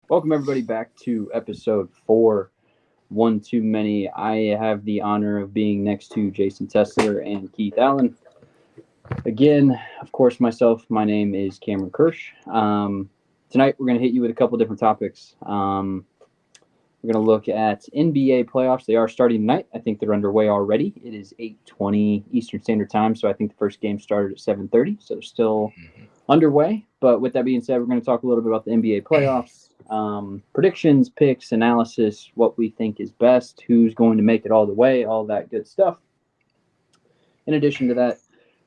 Welcome everybody back to episode 4, One Too Many. I have the honor of being next to Jason Tessler and Keith Allen. Again, of course, myself, my name is Cameron Kirsch. Tonight we're going to hit you with a couple different topics. We're going to look at NBA playoffs. They are starting tonight. I think they're underway already. It is 8:20 Eastern Standard Time, so I think the first game started at 7:30, so they're still underway. But with that being said, we're going to talk a little bit about the NBA playoffs, predictions, picks, analysis, what we think is best, who's going to make it all the way, all that good stuff. In addition to that,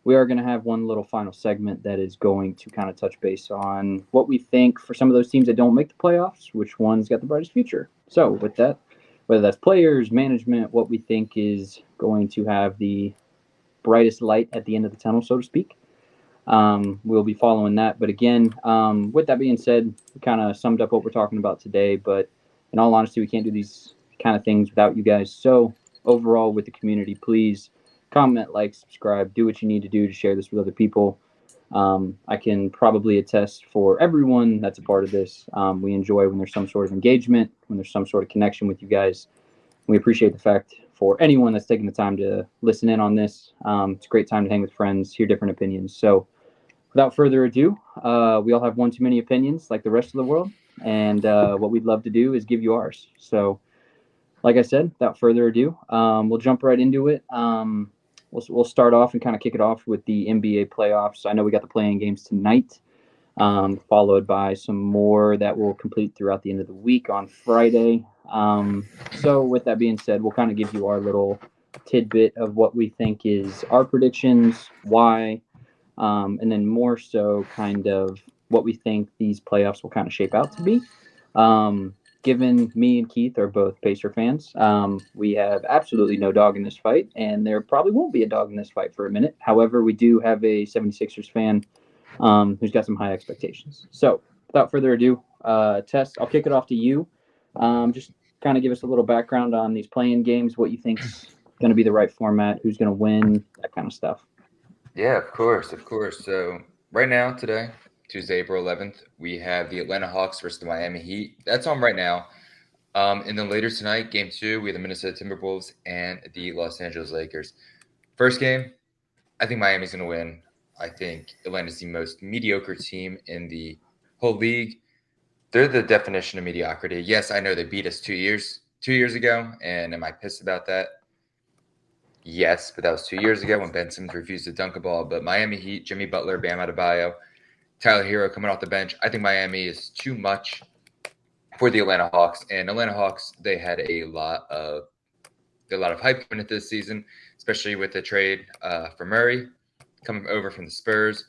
we are going to have one little final segment that is going to kind of touch base on what we think for some of those teams that don't make the playoffs, which one's got the brightest future. So, with that, whether that's players, management, what we think is going to have the brightest light at the end of the tunnel, so to speak. We'll be following that. But again, with that being said, we kind of summed up what we're talking about today. But in all honesty, we can't do these kind of things without you guys. So overall, with the community, please comment, like, subscribe, do what you need to do to share this with other people. I can probably attest for everyone that's a part of this. We enjoy when there's some sort of engagement, when there's some sort of connection with you guys. We appreciate the fact for anyone that's taking the time to listen in on this. It's a great time to hang with friends, hear different opinions. So without further ado, we all have one too many opinions like the rest of the world. And what we'd love to do is give you ours. So, like I said, without further ado, we'll jump right into it. We'll start off and kind of kick it off with the NBA playoffs. I know we got the playing games tonight, followed by some more that will complete throughout the end of the week on Friday. So, with that being said, we'll kind of give you our little tidbit of what we think is our predictions, why, and then more so kind of what we think these playoffs will kind of shape out to be. Given me and Keith are both Pacer fans, we have absolutely no dog in this fight, and there probably won't be a dog in this fight for a minute. However, we do have a 76ers fan who's got some high expectations. So, without further ado, Tess, I'll kick it off to you. Just kind of give us a little background on these playing games, what you think's going to be the right format, who's going to win, that kind of stuff. Yeah, of course, of course. So right now, today, Tuesday, April 11th, we have the Atlanta Hawks versus the Miami Heat. That's on right now. And then later tonight, game two, we have the Minnesota Timberwolves and the Los Angeles Lakers. First game, I think Miami's going to win. I think Atlanta's the most mediocre team in the whole league. They're the definition of mediocrity. Yes, I know they beat us 2 years ago, and am I pissed about that? Yes, but that was 2 years ago when Ben Simmons refused to dunk a ball. But Miami Heat, Jimmy Butler, Bam Adebayo, Tyler Hero coming off the bench. I think Miami is too much for the Atlanta Hawks. And Atlanta Hawks, they had a lot of hype coming into this season, especially with the trade for Murray coming over from the Spurs.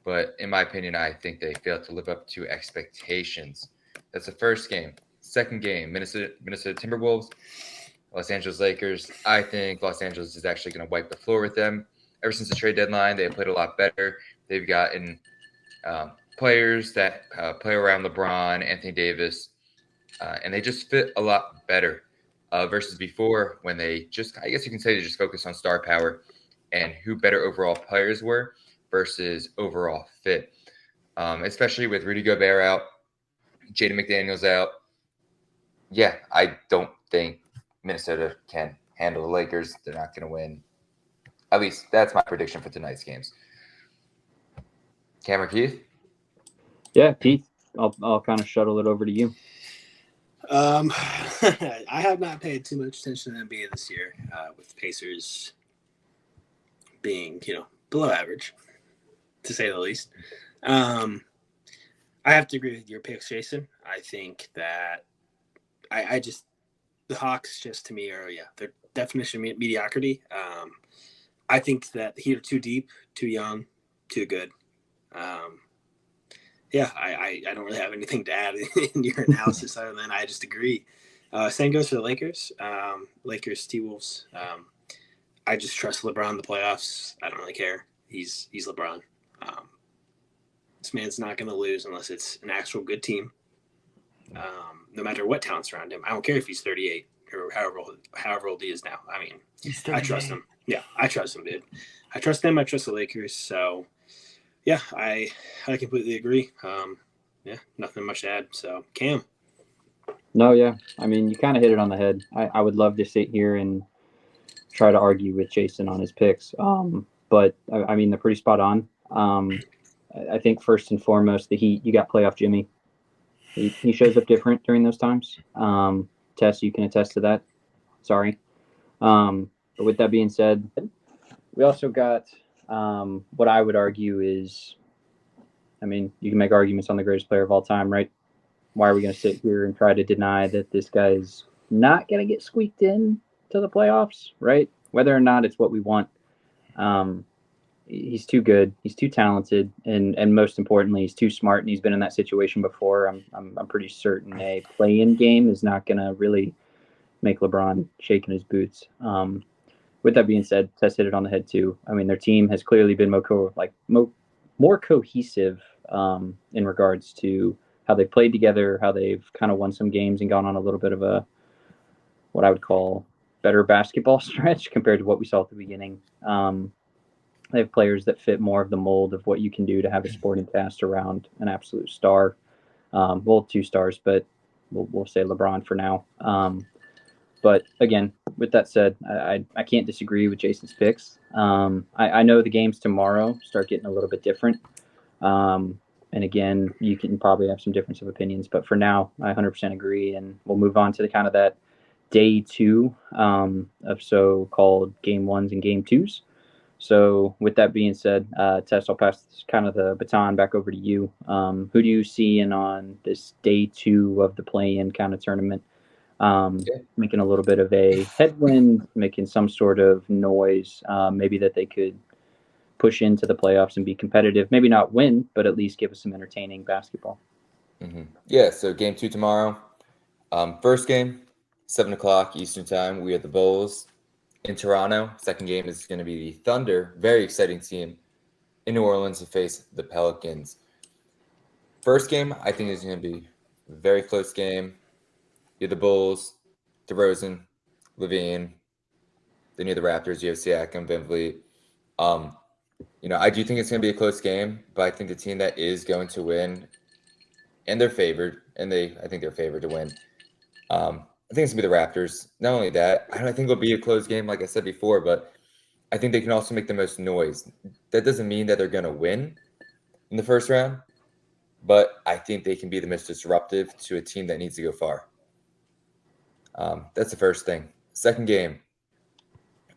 But in my opinion, I think they failed to live up to expectations. That's the first game. Second game, Minnesota Timberwolves, Los Angeles Lakers. I think Los Angeles is actually going to wipe the floor with them. Ever since the trade deadline, they have played a lot better. They've gotten players that play around LeBron, Anthony Davis, and they just fit a lot better versus before when they just, I guess you can say, they just focused on star power and who better overall players were versus overall fit. Especially with Rudy Gobert out, Jaden McDaniels out. Yeah, I don't think Minnesota can handle the Lakers. They're not going to win. At least that's my prediction for tonight's games. Cameron, Keith? Yeah, Keith, I'll kind of shuttle it over to you. I have not paid too much attention to NBA this year, with Pacers being, below average, to say the least. I have to agree with your picks, Jason. I think that the Hawks just to me are, they're definition of mediocrity. I think that the Heat are too deep, too young, too good. I don't really have anything to add in your analysis other than I just agree. Same goes for the Lakers. Lakers, T-Wolves. I just trust LeBron in the playoffs. I don't really care. He's LeBron. This man's not going to lose unless it's an actual good team. No matter what talent's around him. I don't care if he's 38 or however old he is now. I mean, I trust him. Yeah, I trust him, dude. I trust them. I trust the Lakers. So, yeah, I completely agree. Nothing much to add. So, Cam. No, yeah. I mean, you kind of hit it on the head. I would love to sit here and try to argue with Jason on his picks, but I mean, they're pretty spot on. I think first and foremost, the Heat, you got playoff Jimmy. He shows up different during those times. Tess, you can attest to that. Sorry. But with that being said, we also got what I would argue is, I mean, you can make arguments on the greatest player of all time, right? Why are we going to sit here and try to deny that this guy's not going to get squeaked in to the playoffs, right? Whether or not it's what we want. Um, he's too good. He's too talented, and most importantly, he's too smart. And he's been in that situation before. I'm pretty certain a play-in game is not going to really make LeBron shake in his boots. With that being said, Tess hit it on the head too. I mean, their team has clearly been more cohesive in regards to how they played together, how they've kind of won some games and gone on a little bit of a what I would call better basketball stretch compared to what we saw at the beginning. They have players that fit more of the mold of what you can do to have a sporting cast around an absolute star. Well, two stars, but we'll say LeBron for now. But again, with that said, I can't disagree with Jason's picks. I know the games tomorrow start getting a little bit different. And again, you can probably have some difference of opinions, but for now, I 100% agree. And we'll move on to the kind of that day two of so-called game ones and game twos. So with that being said, Tess, I'll pass kind of the baton back over to you. Who do you see in on this day two of the play-in kind of tournament? Making a little bit of a headwind, making some sort of noise, maybe that they could push into the playoffs and be competitive. Maybe not win, but at least give us some entertaining basketball. Mm-hmm. Yeah, so game 2 tomorrow. First game, 7 o'clock Eastern time. We are the Bulls in Toronto. Second game is going to be the Thunder, very exciting team, in New Orleans to face the Pelicans. First game, I think, is going to be a very close game. You're the Bulls, DeRozan, Levine. Then you're the Raptors. You have Siakam, VanVleet. I do think it's going to be a close game, but I think the team that is going to win, and they're favored, I think they're favored to win. I think it's going to be the Raptors. Not only that, I think it'll be a close game, like I said before, but I think they can also make the most noise. That doesn't mean that they're going to win in the first round, but I think they can be the most disruptive to a team that needs to go far. That's the first thing. Second game,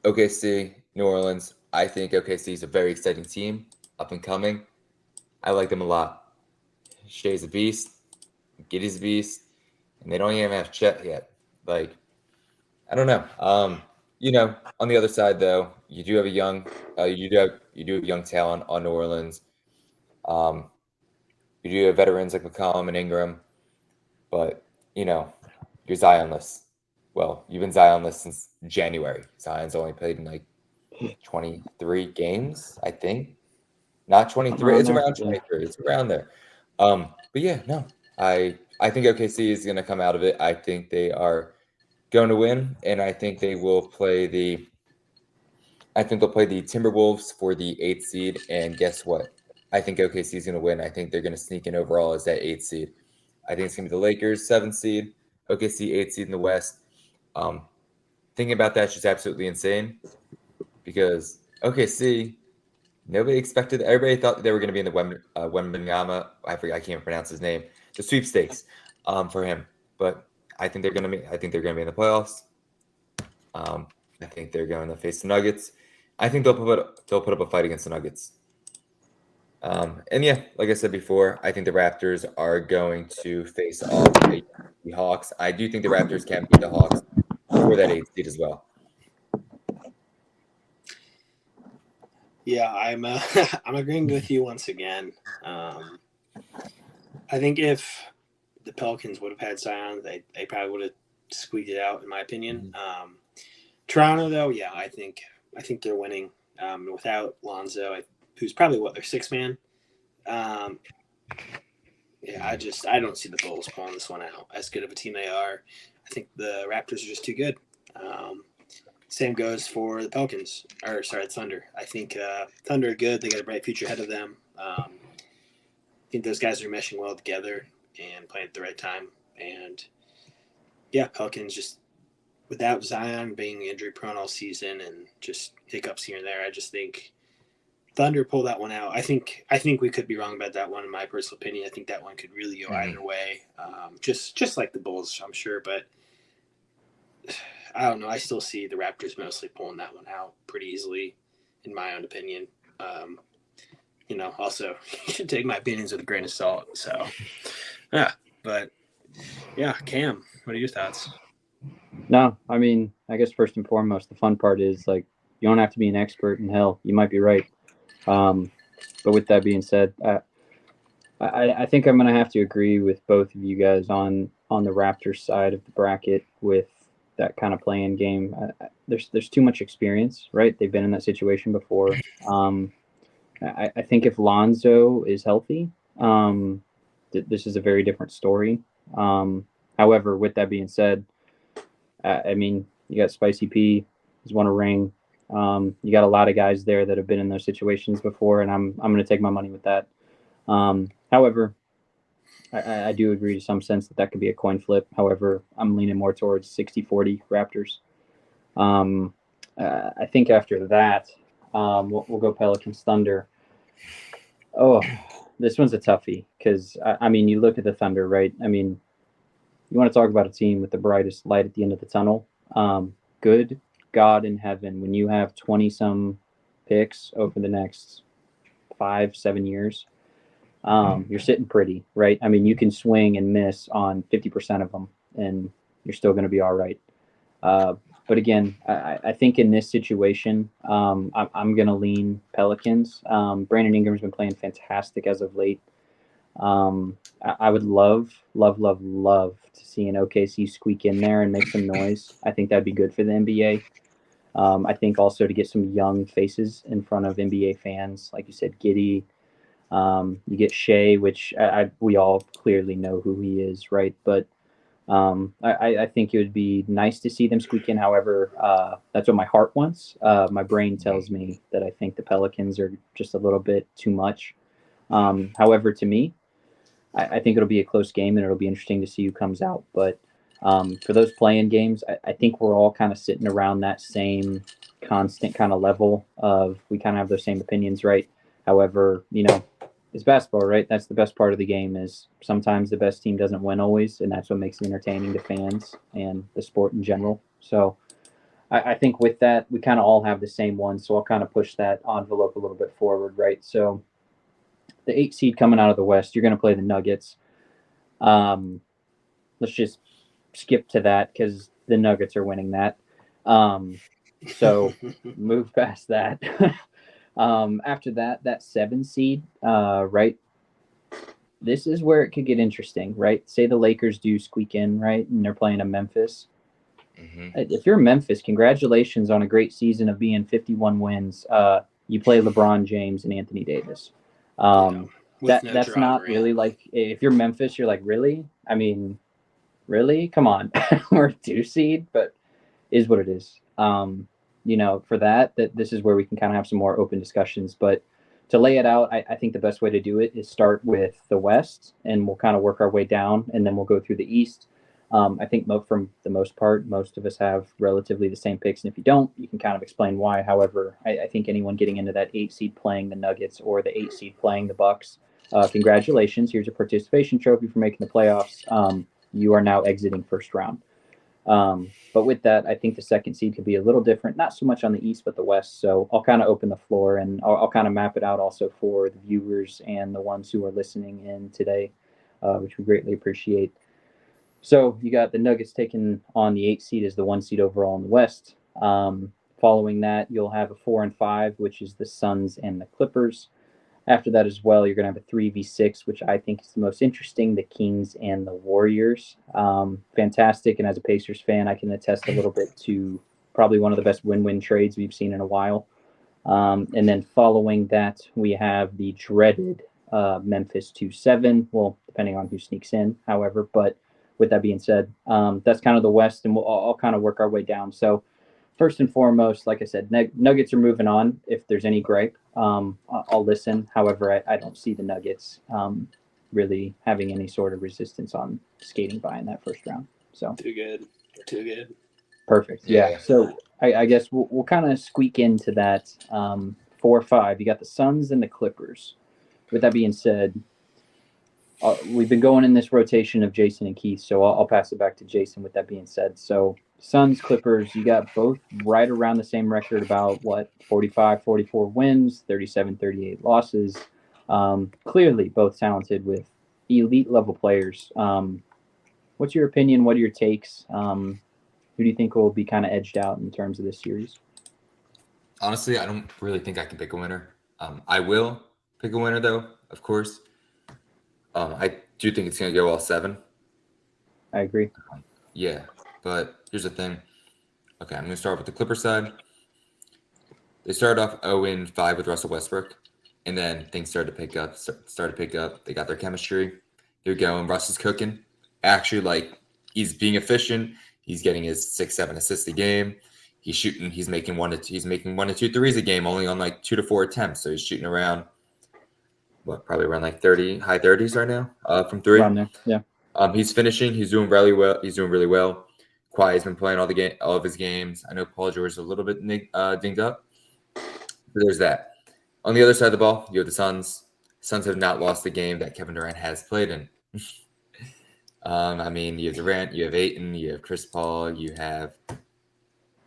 OKC, New Orleans. I think OKC is a very exciting team, up and coming. I like them a lot. Shea's a beast, Giddey's a beast, and they don't even have Chet yet. Like, I don't know. On the other side though, you do have young talent on New Orleans. You do have veterans like McCollum and Ingram, but you're Zionless. Well, you've been Zionless since January. Zion's only played in like 23 games, I think. Not 23. It's around 23. It's around there. But yeah, no. I think OKC is going to come out of it. I think they are going to win, and I think they will play the Timberwolves for the 8th seed. And guess what? I think OKC is going to win. I think they're going to sneak in overall as that 8th seed. I think it's going to be the Lakers 7th seed, OKC 8th seed in the West. Thinking about that is just absolutely insane because OKC, nobody expected. Everybody thought they were going to be in the Wembanyama. I forget. I can't pronounce his name. The sweepstakes for him, but I think they're going to be. I think they're going to be in the playoffs. I think they're going to face the Nuggets. I think they'll put up a fight against the Nuggets. And yeah, like I said before, I think the Raptors are going to face off the Hawks. I do think the Raptors can beat the Hawks for that 8th seed as well. Yeah, I'm I'm agreeing with you once again. I think if the Pelicans would have had Zion, they probably would have squeaked it out, in my opinion. Mm-hmm. Toronto, though, yeah, I think they're winning without Lonzo, who's probably their 6th man. Yeah, I don't see the Bulls pulling this one out. As good of a team they are, I think the Raptors are just too good. Same goes for the Pelicans, the Thunder. I think Thunder are good. They got a bright future ahead of them. I think those guys are meshing well together and playing at the right time. And yeah, Pelicans just without Zion being injury prone all season and just hiccups here and there, I just think Thunder pull that one out. I think we could be wrong about that one. In my personal opinion, I think that one could really go either way. Just like the Bulls, I'm sure, but I don't know. I still see the Raptors mostly pulling that one out pretty easily, in my own opinion. Also you should take my opinions with a grain of salt. So, yeah, but yeah, Cam, what are your thoughts? No, I mean, I guess first and foremost, the fun part is like you don't have to be an expert, and hell, you might be right. But with that being said, I think I'm gonna have to agree with both of you guys on the Raptors side of the bracket with that kind of playing game. There's too much experience, right? They've been in that situation before. I think if Lonzo is healthy, this is a very different story. However, with that being said, I mean, you got Spicy P, he's won a ring. You got a lot of guys there that have been in those situations before, and I'm going to take my money with that. However, I do agree to some sense that could be a coin flip. However, I'm leaning more towards 60-40 Raptors. I think after that, we'll go Pelicans Thunder. Oh, this one's a toughie because, I mean, you look at the Thunder, right? I mean, you want to talk about a team with the brightest light at the end of the tunnel. Good God in heaven, when you have 20-some picks over the next 5-7 years, you're sitting pretty, right? I mean, you can swing and miss on 50% of them, and you're still going to be all right. But again, I think in this situation, I'm going to lean Pelicans. Brandon Ingram's been playing fantastic as of late. I would love to see an OKC squeak in there and make some noise. I think that'd be good for the NBA. I think also to get some young faces in front of NBA fans, like you said, Giddey. You get Shea, which we all clearly know who he is, right? But I think it would be nice to see them squeak in. However, that's what my heart wants. My brain tells me that I think the Pelicans are just a little bit too much. However, to me, I think it'll be a close game, and it'll be interesting to see who comes out. But for those playing games, I think we're all kind of sitting around that same constant kind of level of we kind of have those same opinions, right? However, it's basketball, right? That's the best part of the game is sometimes the best team doesn't win always, and that's what makes it entertaining to fans and the sport in general. So I think with that, we kind of all have the same one. So I'll kind of push that envelope a little bit forward, right? So the 8 seed coming out of the West, you're going to play the Nuggets. Let's just skip to that because the Nuggets are winning that. So move past that. After that 7 seed, right? This is where it could get interesting, right? Say the Lakers do squeak in, right? And they're playing a Memphis. Mm-hmm. If you're Memphis, congratulations on a great season of being 51 wins. You play LeBron James and Anthony Davis. That's not really like, if you're Memphis, you're like, really? I mean, really? Come on. We're a 2 seed, but is what it is. For that this is where we can kind of have some more open discussions. But to lay it out, I think the best way to do it is start with the West, and we'll kind of work our way down, and then we'll go through the East. I think from the most part, most of us have relatively the same picks, and if you don't, you can kind of explain why. However, I think anyone getting into that 8 seed playing the Nuggets or the 8 seed playing the Bucks, congratulations. Here's a participation trophy for making the playoffs. You are now exiting first round. But with that, I think the 2nd seed could be a little different, not so much on the East, but the West. So I'll kind of open the floor, and I'll kind of map it out also for the viewers and the ones who are listening in today, which we greatly appreciate. So you got the Nuggets taking on the 8 seed as the 1 seed overall in the West. Following that, you'll have a 4 and 5, which is the Suns and the Clippers. After that as well, you're going to have a 3v6, which I think is the most interesting, the Kings and the Warriors. Fantastic, and as a Pacers fan, I can attest a little bit to probably one of the best win-win trades we've seen in a while. And then following that, we have the dreaded Memphis 2-7, well, depending on who sneaks in, however. But with that being said, that's kind of the West, and I'll kind of work our way down. So first and foremost, like I said, Nuggets are moving on. If there's any gripe, I'll listen. However, I don't see the Nuggets really having any sort of resistance on skating by in that first round. So too good. Perfect. Yeah. So I guess we'll kind of squeak into that 4-5. You got the Suns and the Clippers. With that being said, we've been going in this rotation of Jason and Keith, so I'll pass it back to Jason with that being said. So Suns, Clippers, you got both right around the same record, about 45, 44 wins, 37, 38 losses. Clearly both talented with elite level players. What's your opinion? What are your takes? Who do you think will be kind of edged out in terms of this series? Honestly, I don't really think I can pick a winner. I will pick a winner, though, of course. I do think it's going to go all 7. I agree. Yeah, but here's the thing. Okay, I'm going to start with the Clippers side. They started off 0-5 with Russell Westbrook, and then things started to pick up. They got their chemistry. They're going. Russ is cooking. Actually, he's being efficient. He's getting his 6-7 assists a game. He's shooting. He's making 1 to 2 threes a game, only on 2 to 4 attempts. So he's shooting around probably around 30, high 30s right now from 3. Around there, yeah. He's finishing. He's doing really well. Kawhi has been playing all of his games. I know Paul George is a little bit dinged up. So there's that. On the other side of the ball, you have the Suns. Suns have not lost the game that Kevin Durant has played in. You have Durant, you have Ayton, you have Chris Paul, you have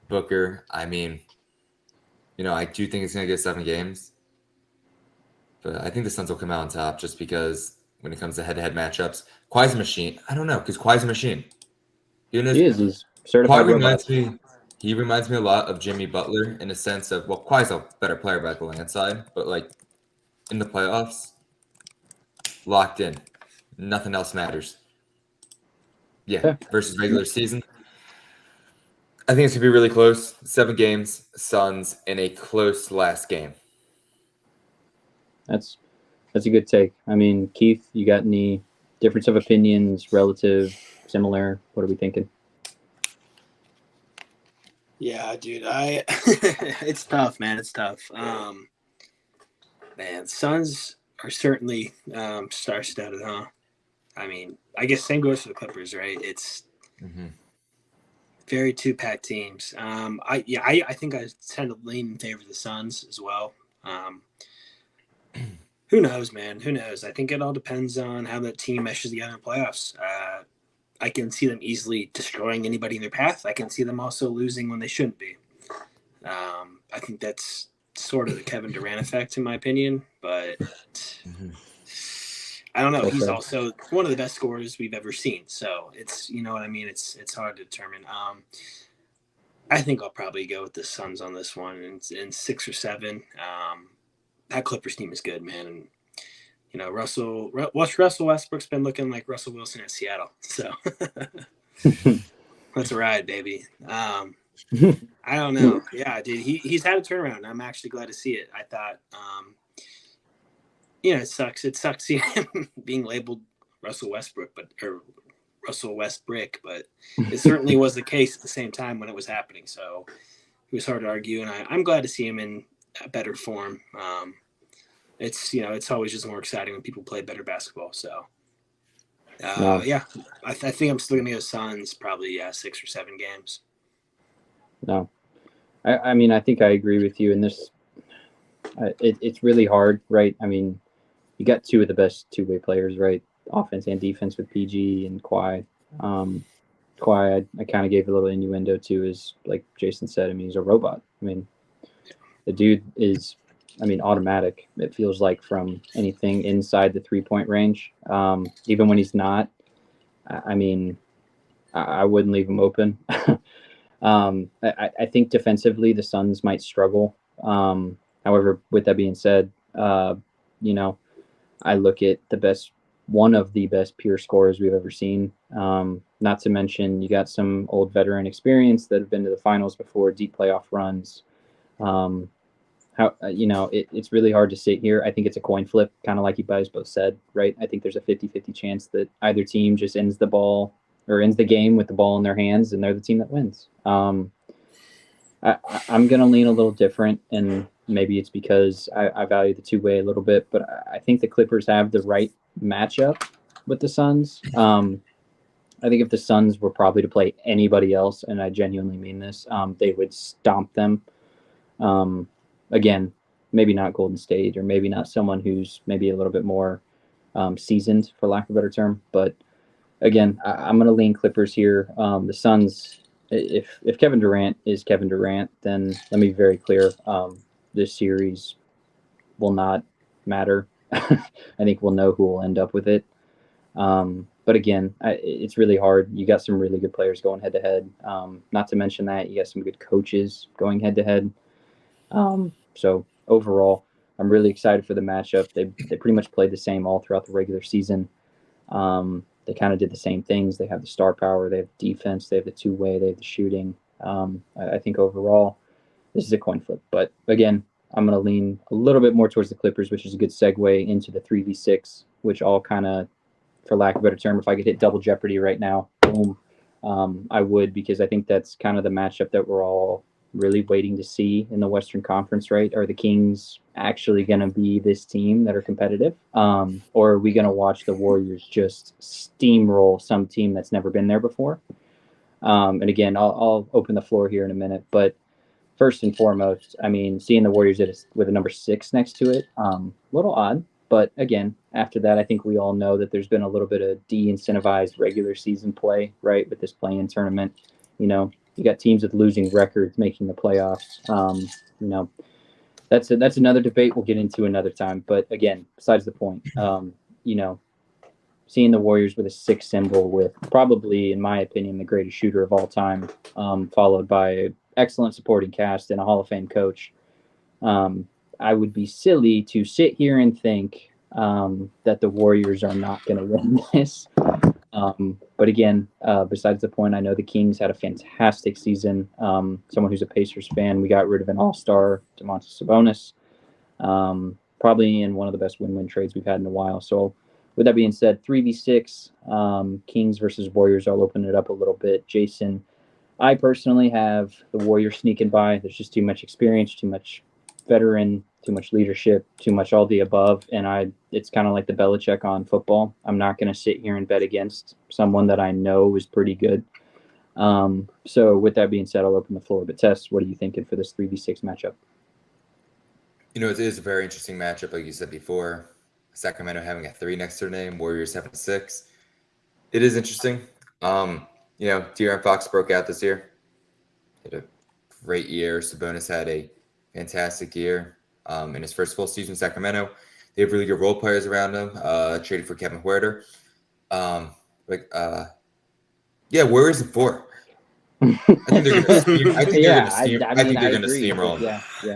Booker. I do think it's going to get 7 games. But I think the Suns will come out on top just because when it comes to head-to-head matchups, Kawhi's a machine. I don't know, because Kawhi's a machine. He is. He's certified robot. He reminds me a lot of Jimmy Butler in the sense of, Kawhi's a better player by the land side, but in the playoffs, locked in. Nothing else matters. Yeah, versus regular season. I think it's going to be really close. 7 games, Suns, in a close last game. That's a good take. Keith, you got any difference of opinions, relative, similar? What are we thinking? Yeah, dude, it's tough, man. It's tough. Suns are certainly star-studded, huh? I guess same goes for the Clippers, right? It's very two-pack teams. I think I tend to lean in favor of the Suns as well. Who knows, man? Who knows? I think it all depends on how that team meshes together in playoffs. I can see them easily destroying anybody in their path. I can see them also losing when they shouldn't be. I think that's sort of the Kevin Durant effect, in my opinion. But I don't know. He's also one of the best scorers we've ever seen. So it's, you know what I mean? It's hard to determine. I think I'll probably go with the Suns on this one in 6 or 7. That Clippers team is good, man. And Russell Westbrook's been looking like Russell Wilson at Seattle. So let's ride, baby. I don't know. Yeah, dude, he's had a turnaround. I'm actually glad to see it. I thought, it sucks. It sucks seeing him being labeled Russell Westbrook, or Russell Westbrick, but it certainly was the case at the same time when it was happening. So it was hard to argue, and I'm glad to see him in a better form. It's always just more exciting when people play better basketball. So, yeah, I think I'm still going to go Suns, probably 6 or 7 games. No, I think I agree with you in this. It's really hard, right? You got 2 of the best two-way players, right? Offense and defense with PG and Kawhi. Kawhi, I kind of gave a little innuendo to, is like Jason said. He's a robot. The dude is, automatic. It feels like from anything inside the 3-point range. Even when he's not, I wouldn't leave him open. I think defensively the Suns might struggle. However, with that being said, I look at one of the best pure scorers we've ever seen. Not to mention you got some old veteran experience that have been to the finals before, deep playoff runs. It's really hard to sit here. I think it's a coin flip, kind of like you guys both said, right? I think there's a 50-50 chance that either team just ends the game with the ball in their hands, and they're the team that wins. I'm going to lean a little different, and maybe it's because I value the two-way a little bit, but I think the Clippers have the right matchup with the Suns. I think if the Suns were probably to play anybody else, and I genuinely mean this, they would stomp them. Again, maybe not Golden State, or maybe not someone who's maybe a little bit more seasoned, for lack of a better term. But again, I'm going to lean Clippers here. The Suns, if Kevin Durant is Kevin Durant, then let me be very clear. This series will not matter. I think we'll know who will end up with it. But again, it's really hard. You got some really good players going head to head. Not to mention that you got some good coaches going head to head. So overall, I'm really excited for the matchup. They pretty much played the same all throughout the regular season. They kind of did the same things. They have the star power. They have defense. They have the two-way. They have the shooting. I think overall, this is a coin flip. But again, I'm going to lean a little bit more towards the Clippers, which is a good segue into the 3v6, which all kind of, for lack of a better term, if I could hit double jeopardy right now, boom, I would, because I think that's kind of the matchup that we're all really waiting to see in the Western Conference, right? Are the Kings actually going to be this team that are competitive? Or are we going to watch the Warriors just steamroll some team that's never been there before? And again, I'll open the floor here in a minute, but first and foremost, I mean, seeing the Warriors with a number 6 next to it, a little odd. But again, after that, I think we all know that there's been a little bit of de-incentivized regular season play, right, with this play-in tournament. You know, you got teams with losing records making the playoffs. You know, that's another debate we'll get into another time. But again, besides the point, you know, seeing the Warriors with a 6 symbol, with probably, in my opinion, the greatest shooter of all time, followed by an excellent supporting cast and a Hall of Fame coach. I would be silly to sit here and think that the Warriors are not going to win this. But again, besides the point, I know the Kings had a fantastic season. Someone who's a Pacers fan, we got rid of an all-star, Domantas Sabonis, probably in one of the best win-win trades we've had in a while. So with that being said, 3v6, Kings versus Warriors, I'll open it up a little bit. Jason, I personally have the Warriors sneaking by. There's just too much experience, too much veteran, too much leadership, too much all the above, and it's kind of like the Belichick on football. I'm not going to sit here and bet against someone that I know is pretty good. So with that being said, I'll open the floor. But Tess, what are you thinking for this 3v6 matchup? You know, it is a very interesting matchup, like you said before. Sacramento having a 3 next to their name, Warriors having a 6. It is interesting. You know, De'Aaron Fox broke out this year. Had a great year. Sabonis had a fantastic year in his first full season in Sacramento. They have really good role players around him. Traded for Kevin Huerter. Warriors in 4. I think they're going to steamroll.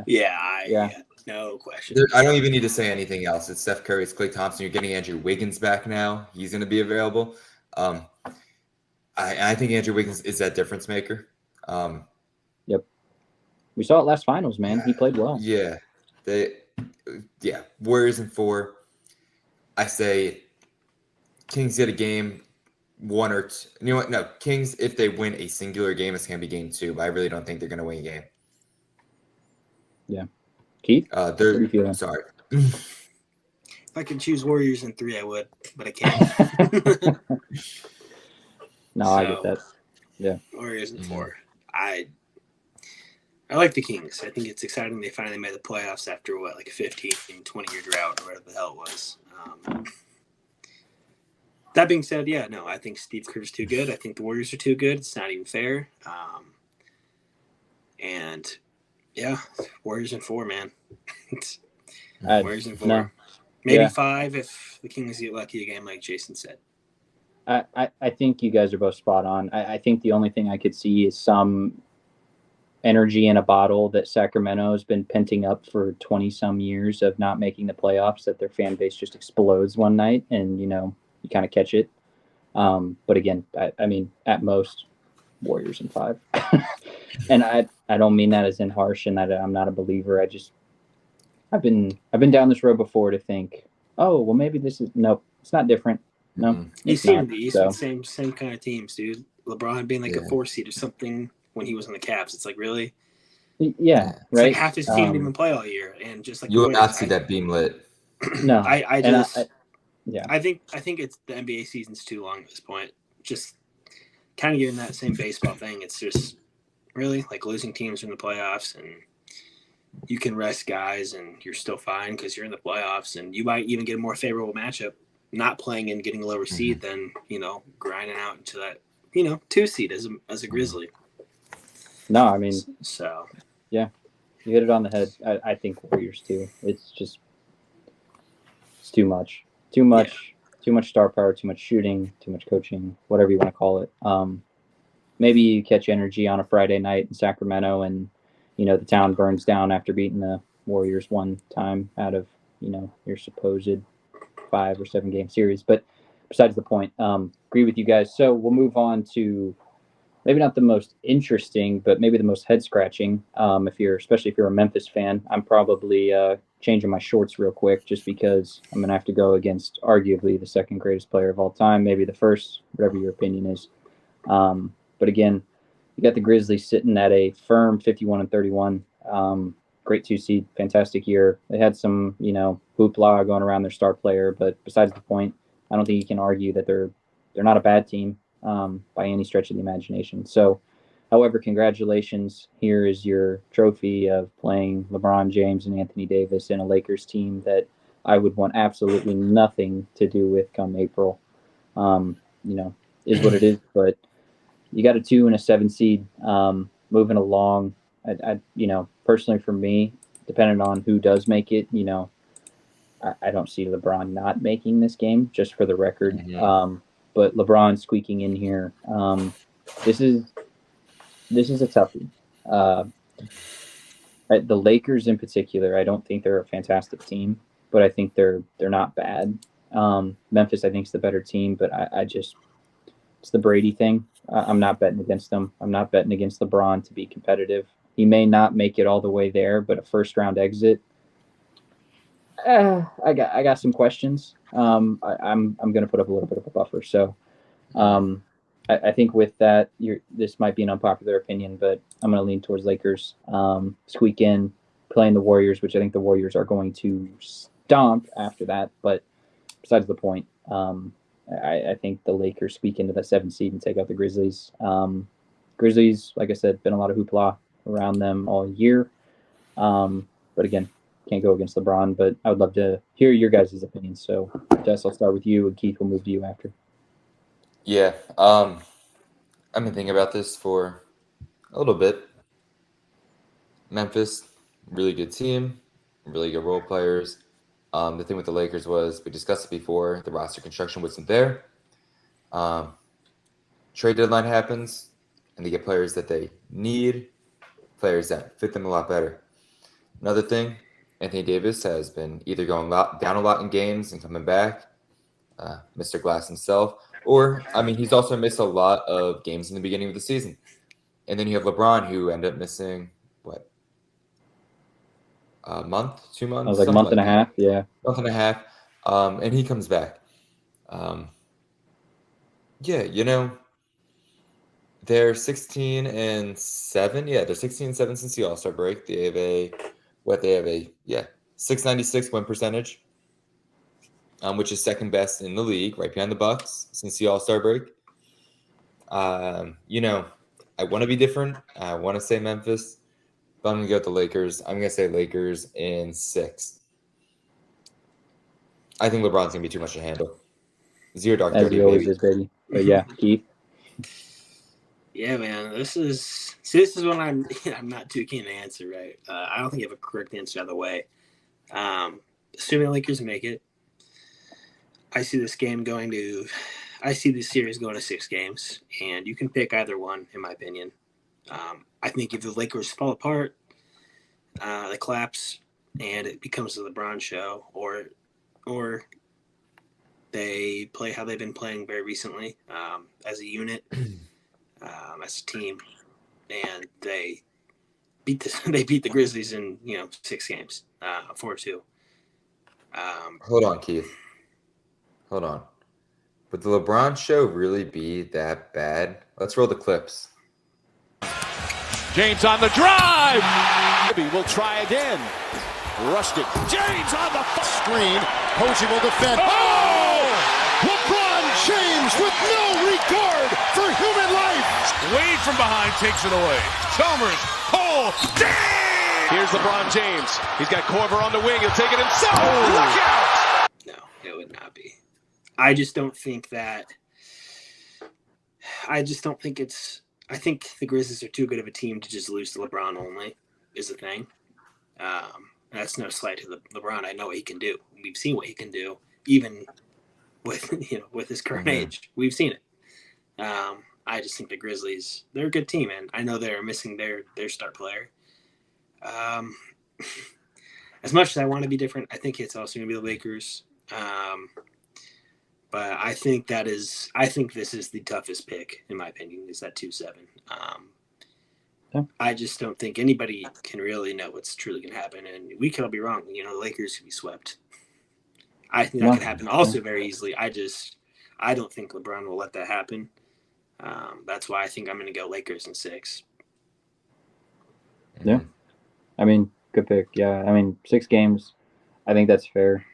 Yeah. No question. I don't even need to say anything else. It's Steph Curry, it's Klay Thompson. You're getting Andrew Wiggins back now. He's going to be available. I think Andrew Wiggins is that difference maker. Yep. We saw it last finals, man. He played well. Yeah. Warriors in 4. I say Kings get a game 1 or 2. You know what? No, Kings, if they win a singular game, it's going to be game 2. But I really don't think they're going to win a game. Yeah. Keith? Sorry. If I could choose Warriors in 3, I would, but I can't. I get that. Yeah. Warriors in 4. I like the Kings. I think it's exciting they finally made the playoffs after, like a 15, 20-year drought or whatever the hell it was. That being said, I think Steve Kerr's too good. I think the Warriors are too good. It's not even fair. Warriors in 4, man. Warriors in 4. No. Maybe 5 if the Kings get lucky again, like Jason said. I think you guys are both spot on. I think the only thing I could see is some energy in a bottle that Sacramento has been penting up for 20-some years of not making the playoffs, that their fan base just explodes one night and, you kind of catch it. But again, I mean, at most, Warriors in 5. And I don't mean that as in harsh and that I'm not a believer. I've been down this road before to think, oh, well, maybe this is, nope, it's not different. No, you seem the same kind of teams, dude. LeBron being like a 4 seed or something when he was on the Caps. It's like, really? Yeah, it's right. Like half his team didn't even play all year, and just like you will not see that beam lit. No, I think it's the NBA season's too long at this point. Just kind of getting that same baseball thing. It's just really like losing teams in the playoffs, and you can rest guys and you're still fine because you're in the playoffs, and you might even get a more favorable matchup not playing and getting a lower seed than, grinding out into that, 2 seed as a Grizzly. No, I mean, so yeah, you hit it on the head. I think Warriors too. It's too much. Too much star power, too much shooting, too much coaching, whatever you want to call it. Maybe you catch energy on a Friday night in Sacramento and, the town burns down after beating the Warriors one time out of, your supposed 5 or 7 game series. But besides the point, agree with you guys. So we'll move on to maybe not the most interesting, but maybe the most head scratching. Especially if you're a Memphis fan, I'm probably changing my shorts real quick just because I'm going to have to go against arguably the second greatest player of all time, maybe the first, whatever your opinion is. But again, you got the Grizzlies sitting at a firm 51-31. Great 2 seed, fantastic year. They had some, hoopla going around their star player, but besides the point, I don't think you can argue that they're not a bad team by any stretch of the imagination. So, however, congratulations. Here is your trophy of playing LeBron James and Anthony Davis in a Lakers team that I would want absolutely nothing to do with come April. Is what it is, but you got a 2 and a 7 seed moving along. I personally for me, depending on who does make it, I don't see LeBron not making this game, just for the record. Mm-hmm. But LeBron squeaking in here. This is a toughie. The Lakers in particular, I don't think they're a fantastic team, but I think they're not bad. Memphis, I think, is the better team, but it's the Brady thing. I'm not betting against them. I'm not betting against LeBron to be competitive. He may not make it all the way there, but a first round exit. I got some questions. I'm going to put up a little bit of a buffer. So, I think with that, this might be an unpopular opinion, but I'm going to lean towards Lakers. Squeak in, playing the Warriors, which I think the Warriors are going to stomp after that. But besides the point, I think the Lakers squeak into that 7th seed and take out the Grizzlies. Grizzlies, like I said, been a lot of hoopla around them all year. But again, can't go against LeBron. But I would love to hear your guys' opinions. So, Jess, I'll start with you, and Keith will move to you after. Yeah, I've been thinking about this for a little bit. Memphis, really good team, really good role players. The thing with the Lakers was, we discussed it before, the roster construction wasn't there. Trade deadline happens, and they get players that they need, players that fit them a lot better. Another thing, Anthony Davis has been either going down a lot in games and coming back, Mr. Glass himself, or, he's also missed a lot of games in the beginning of the season. And then you have LeBron, who ended up missing, a month, 2 months? I was like a month and a half, yeah. Month and a half, and he comes back. They're 16-7. Yeah, they're 16-7 since the All-Star break. They have a 696 win percentage, which is second best in the league, right behind the Bucks since the All-Star break. I want to be different. I want to say Memphis, but I'm going to go with the Lakers. I'm going to say Lakers in 6. I think LeBron's going to be too much to handle. 0 dark 30, as he always is, baby. But yeah, Keith. Yeah, man, this is one I'm not too keen to answer. Right, I don't think you have a correct answer either way. Assuming the Lakers make it, I see this series going to 6 games, and you can pick either one, in my opinion. I think if the Lakers fall apart, they collapse, and it becomes the LeBron show, or they play how they've been playing very recently, as a unit, as a team, and they beat the Grizzlies in 6 games, 4-2. Hold on, Keith. Hold on. Would the LeBron show really be that bad? Let's roll the clips. James on the drive. Will try again. Rushed it. James on the screen. Posey will defend. Oh! LeBron James James with no regard for human life. Wade from behind takes it away. Chalmers, Cole, dang! Here's LeBron James. He's got Korver on the wing. He'll take it himself. Look out! No, it would not be. I just don't think that. I think the Grizzlies are too good of a team to just lose to LeBron only, is the thing. That's no slight to LeBron. I know what he can do. We've seen what he can do, even with his current age. We've seen it. I just think the Grizzlies, they're a good team, and I know they're missing their star player. As much as I want to be different, I think it's also going to be the Lakers. But I think this is the toughest pick, in my opinion, is that 2-7. I just don't think anybody can really know what's truly going to happen, and we could all be wrong. The Lakers could be swept. I think that could happen also very easily. I don't think LeBron will let that happen. That's why I think I'm going to go Lakers in 6. Yeah. I mean, good pick. Yeah. I mean, 6 games. I think that's fair.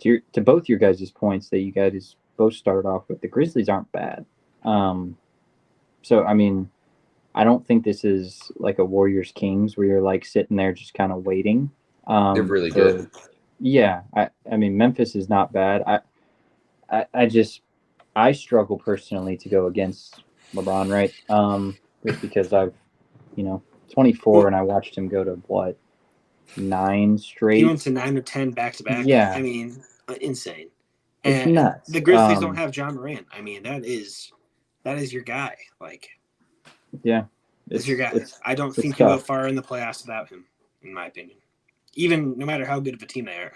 To both your guys' points that you guys both started off with, the Grizzlies aren't bad. So, I mean, I don't think this is like a Warriors Kings where you're like sitting there just kind of waiting. They're really good. Yeah. I mean, Memphis is not bad. I struggle personally to go against LeBron, right? Just because I've, 24 and I watched him go to what? 9 straight. He went to 9 or 10 back-to-back. Yeah. I mean, insane. It's and nuts. The Grizzlies don't have John Morant. I mean, that is your guy. Like, yeah. It's your guy. I don't think you go far in the playoffs without him, in my opinion. Even no matter how good of a team they are,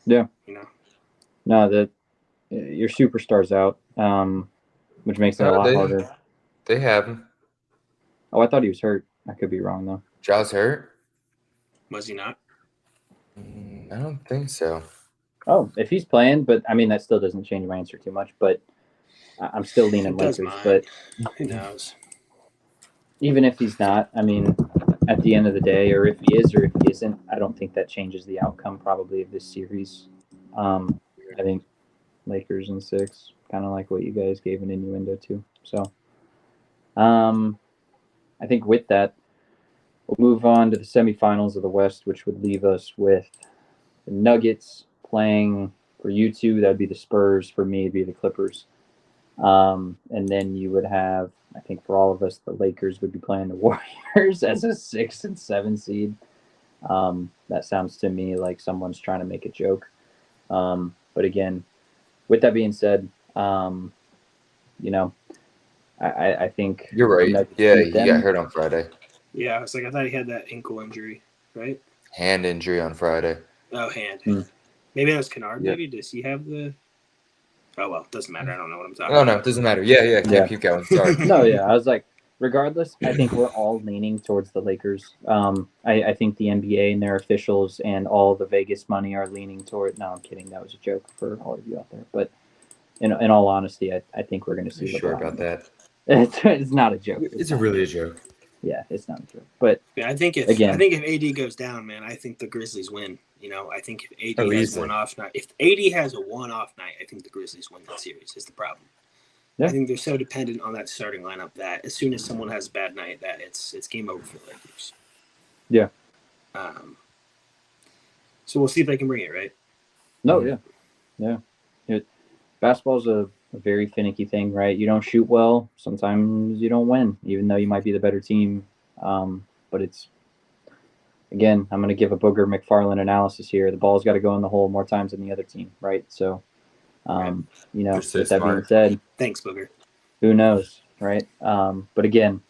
No, your superstar's out, which makes it a lot harder. They have him. Oh, I thought he was hurt. I could be wrong, though. Ja's hurt? Was he not? I don't think so. Oh, if he's playing, but I mean, that still doesn't change my answer too much, but I'm still leaning Lakers. But who knows? Even if he's not, I mean, at the end of the day, or if he is or if he isn't, I don't think that changes the outcome probably of this series. I think Lakers in 6, kind of like what you guys gave an innuendo to. So, I think with that, we'll move on to the semifinals of the West, which would leave us with the Nuggets playing for you two. That'd be the Spurs. For me, it'd be the Clippers. And then you would have, I think for all of us, the Lakers would be playing the Warriors as a 6 and 7 seed. That sounds to me like someone's trying to make a joke. But again, with that being said, I think you're right. Yeah, he got hurt on Friday. Yeah, I thought he had that ankle injury, right? Hand injury on Friday. Oh, hand. Maybe that was Kennard. Yep. Maybe does he have the? Oh well, doesn't matter. I don't know what I'm talking about. No, it doesn't matter. Yeah. Keep going. Sorry. No, yeah, I was like, regardless, I think we're all leaning towards the Lakers. I think the NBA and their officials and all the Vegas money are leaning toward. No, I'm kidding. That was a joke for all of you out there. But in all honesty, I think we're going to see. Sure about that? It's not a joke. It's really a joke. Yeah, it's not a joke. But yeah, I think if AD goes down, man, I think the Grizzlies win. I think if AD has one-off night, if AD has a one-off night, I think the Grizzlies win that series. Is the problem. Yeah. I think they're so dependent on that starting lineup that as soon as someone has a bad night, that it's game over for the Lakers. Yeah. So we'll see if they can bring it, right? No, yeah. Basketball's a very finicky thing, right? You don't shoot well, sometimes you don't win, even though you might be the better team. But it's, again, I'm going to give a Booger McFarland analysis here. The ball's got to go in the hole more times than the other team, right? So, with that being said, thanks, Booger. Who knows, right? But again,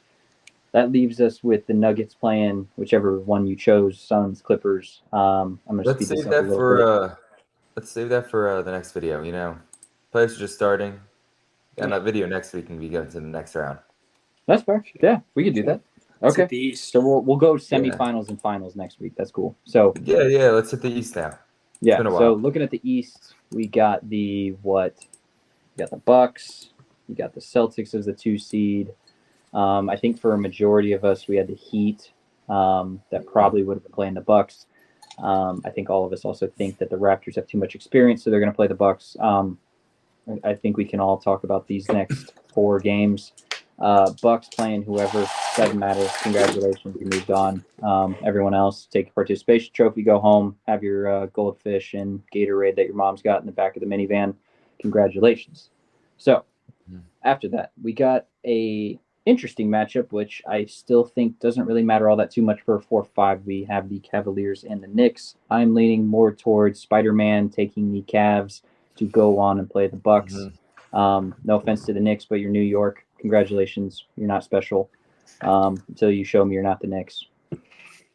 that leaves us with the Nuggets playing whichever one you chose, Suns, Clippers. I'm going to speed this up a little bit. Let's save that for the next video. Playoffs are just starting. And that video next week can be going to the next round. That's fair. Yeah, we could do that. Okay. So we'll go semifinals and finals next week. That's cool. So yeah. Let's hit the East now. Yeah. So looking at the East, we got You got the Bucks. You got the Celtics as the 2 seed. I think for a majority of us, we had the Heat. That probably would have been playing the Bucks. I think all of us also think that the Raptors have too much experience, so they're going to play the Bucks. I think we can all talk about these next 4 games. Bucks playing whoever, doesn't matter. Congratulations, you moved on. Everyone else, take a participation trophy, go home, have your goldfish and Gatorade that your mom's got in the back of the minivan. Congratulations. So after that, we got a interesting matchup, which I still think doesn't really matter all that too much for a 4-5. We have the Cavaliers and the Knicks. I'm leaning more towards Spider-Man taking the Cavs to go on and play the Bucks. No offense to the Knicks, but you're New York. Congratulations. You're not special until you show me you're not the Knicks,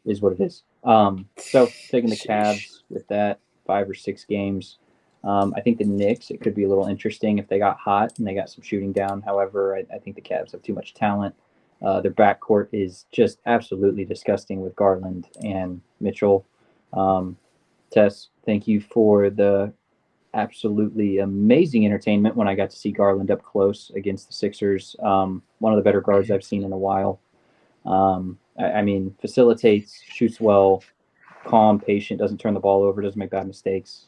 is what it is. So taking the Cavs with that, 5 or 6 games. I think the Knicks, it could be a little interesting if they got hot and they got some shooting down. However, I think the Cavs have too much talent. Their backcourt is just absolutely disgusting with Garland and Mitchell. Tess, thank you for the absolutely amazing entertainment when I got to see Garland up close against the Sixers. One of the better guards I've seen in a while. I mean, facilitates, shoots well, calm, patient, doesn't turn the ball over, doesn't make bad mistakes.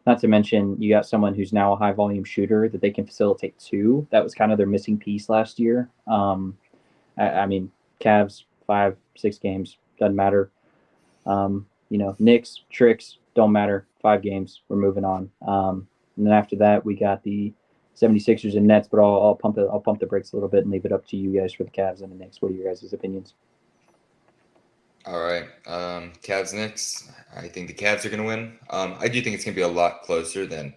Not to mention, you got someone who's now a high volume shooter that they can facilitate too. That was kind of their missing piece last year. I mean, Cavs, 5, 6 games, doesn't matter. Knicks, tricks, don't matter. 5 games, we're moving on. And then after that, we got the 76ers and Nets, but I'll pump the brakes a little bit and leave it up to you guys for the Cavs and the Knicks. What are your guys' opinions? All right. Cavs, Knicks. I think the Cavs are going to win. I do think it's going to be a lot closer than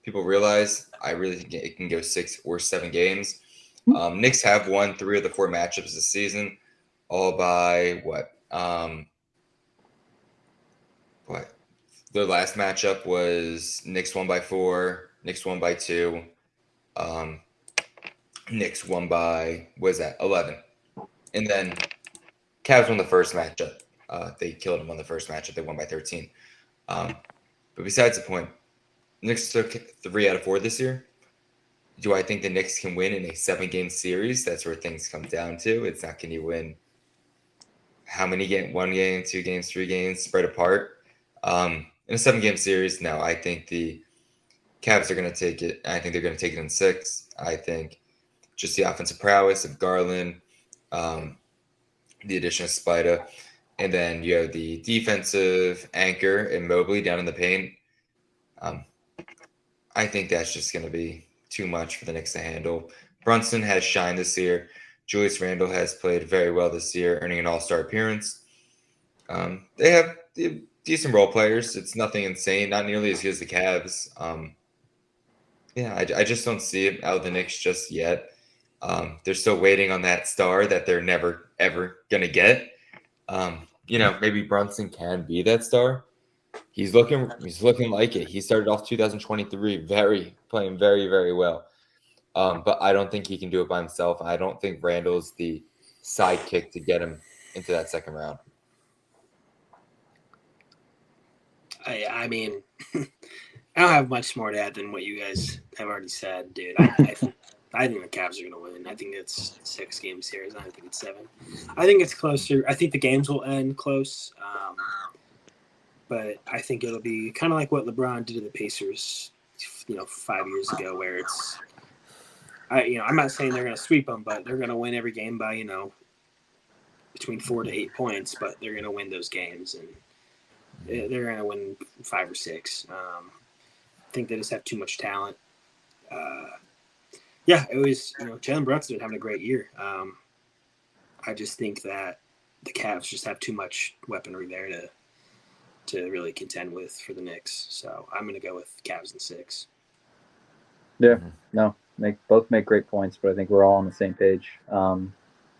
people realize. I really think it can go 6 or 7 games. Knicks have won 3 of the 4 matchups this season, all by what? Their last matchup was Knicks won by 4, Knicks won by 2, Knicks won by, 11. And then Cavs won the first matchup. They killed them on the first matchup. They won by 13. But besides the point, Knicks took 3 out of 4 this year. Do I think the Knicks can win in a 7-game series? That's where things come down to. It's not, can you win how many games? 1 game, 2 games, 3 games spread apart. In a 7-game series, no. I think the Cavs are going to take it. I think they're going to take it in 6. I think just the offensive prowess of Garland, the addition of Spida, and then you have the defensive anchor in Mobley down in the paint. I think that's just going to be too much for the Knicks to handle. Brunson has shined this year. Julius Randle has played very well this year, earning an all-star appearance. They have decent role players. It's nothing insane, not nearly as good as the Cavs. I just don't see it out of the Knicks just yet. They're still waiting on that star that they're never, ever going to get. Maybe Brunson can be that star. He's looking like it. He started off 2023 playing very, very well. But I don't think he can do it by himself. I don't think Randall's the sidekick to get him into that second round. I mean, I don't have much more to add than what you guys have already said, dude. I think the Cavs are going to win. I think it's a 6-game series. I don't think it's 7. I think it's closer. I think the games will end close. But I think it'll be kind of like what LeBron did to the Pacers, 5 years ago, where it's, I'm not saying they're going to sweep them, but they're going to win every game by, between 4 to 8 points, but they're going to win those games, and they're going to win 5 or 6. I think they just have too much talent. It was, Jalen Brunson's been having a great year. I just think that the Cavs just have too much weaponry there to really contend with for the Knicks. So I'm going to go with Cavs in 6. Yeah, no, both make great points, but I think we're all on the same page.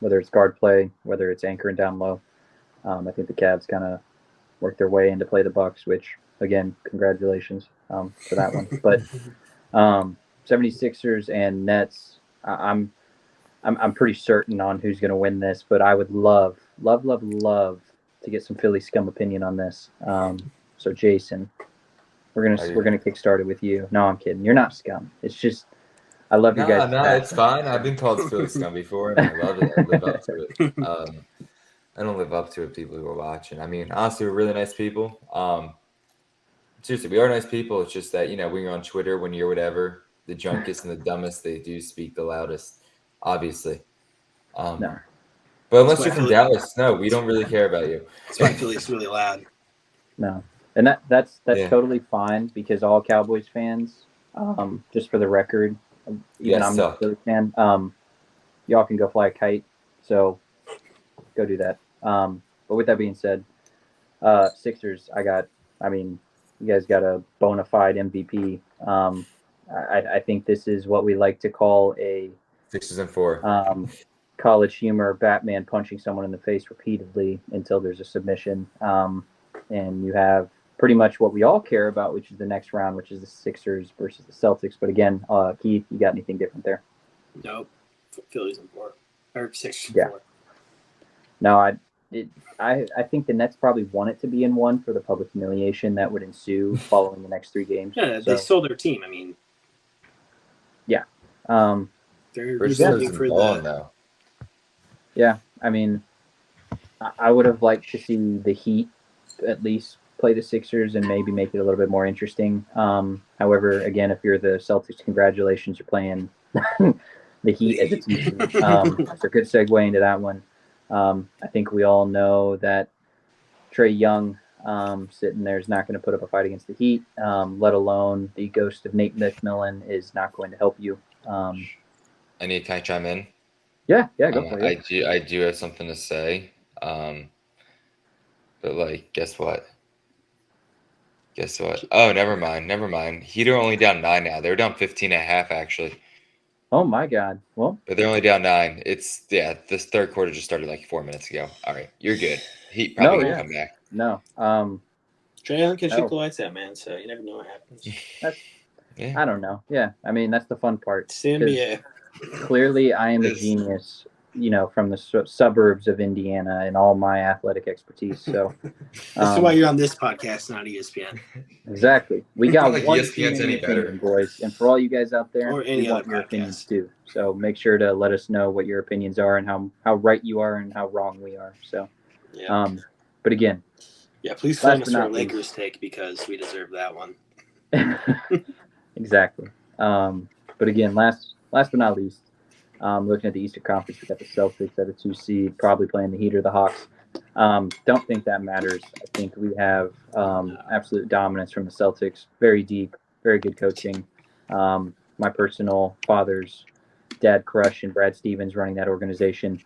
Whether it's guard play, whether it's anchoring down low, I think the Cavs kind of work their way into play the Bucks, which, again, congratulations for that one. But 76ers and Nets, I'm pretty certain on who's going to win this, but I would love to get some Philly scum opinion on this. So Jason, we're gonna kick started with you. No, I'm kidding. You're not scum. It's just I love you guys. No, it's fine. I've been called Philly scum before, and I love it. I live up to it. I don't live up to it. People who are watching. I mean, honestly, we're really nice people. Seriously, we are nice people. It's just that when you're on Twitter, when you're whatever, the drunkest and the dumbest, they do speak the loudest, obviously. No. But unless you're from Dallas, no, we don't really care about you. That's why Philly's really loud. No. And that's Yeah. totally fine because all Cowboys fans, just for the record, even I'm not a Philly fan, y'all can go fly a kite. So go do that. But with that being said, Sixers, you guys got a bona fide MVP. I think this is what we like to call a 6-4. College humor, Batman punching someone in the face repeatedly until there's a submission. And you have pretty much what we all care about, which is the next round, which is the Sixers versus the Celtics. But again, Keith, you got anything different there? Nope. Phillies in 4. Or 6-4. Yeah. No, I think the Nets probably want it to be in 1 for the public humiliation that would ensue following the next 3 games. Yeah, they sold their team. I mean, yeah. They're looking for though. Yeah, I mean, I would have liked to see the Heat at least play the Sixers and maybe make it a little bit more interesting. However, again, if you're the Celtics, congratulations, you're playing the Heat as a team. That's a good segue into that one. I think we all know that Trae Young sitting there is not going to put up a fight against the Heat, let alone the ghost of Nate McMillan is not going to help you. Can I chime in? Yeah, go for it. I do have something to say. But guess what? Oh, never mind. Heat are only down 9 now. They're down 15.5 actually. Oh my God. Well, but they're only down 9. This third quarter just started 4 minutes ago. All right, you're good. Heat probably won't come back. No. Trae Young can shoot the lights out, man. So you never know what happens. I don't know. Yeah, I mean that's the fun part. It's the NBA. Clearly, I am a genius, from the suburbs of Indiana and all my athletic expertise. So that's why you're on this podcast, not ESPN. Exactly. We got one ESPN's any better, boys. And for all you guys out there, or any other your opinions too. So make sure to let us know what your opinions are and how right you are and how wrong we are. So, but again, please find us our Lakers take because we deserve that one. Exactly. But again, last but not least, looking at the Eastern Conference, we got the Celtics at a 2 seed, probably playing the Heat or the Hawks. Don't think that matters. I think we have absolute dominance from the Celtics. Very deep, very good coaching. My personal father's dad crush and Brad Stevens running that organization.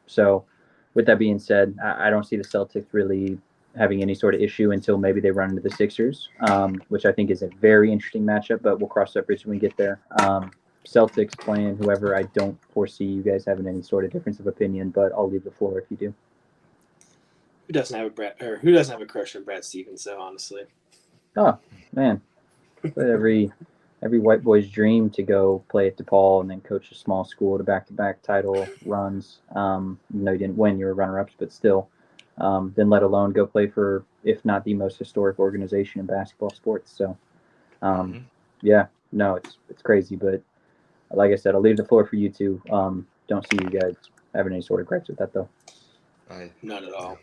So with that being said, I don't see the Celtics really having any sort of issue until maybe they run into the Sixers, which I think is a very interesting matchup, but we'll cross that bridge when we get there. Celtics playing whoever. I don't foresee you guys having any sort of difference of opinion, but I'll leave the floor if you do. Who doesn't have a crush on Brad Stevens, though, honestly? Oh, man. Every white boy's dream to go play at DePaul and then coach a small school to back-to-back title runs. You didn't win, you were runner-ups, but still. Then let alone go play for, if not the most historic organization in basketball sports. So, it's crazy. But like I said, I'll leave the floor for you two. Don't see you guys having any sort of gripes with that, though. Not at all.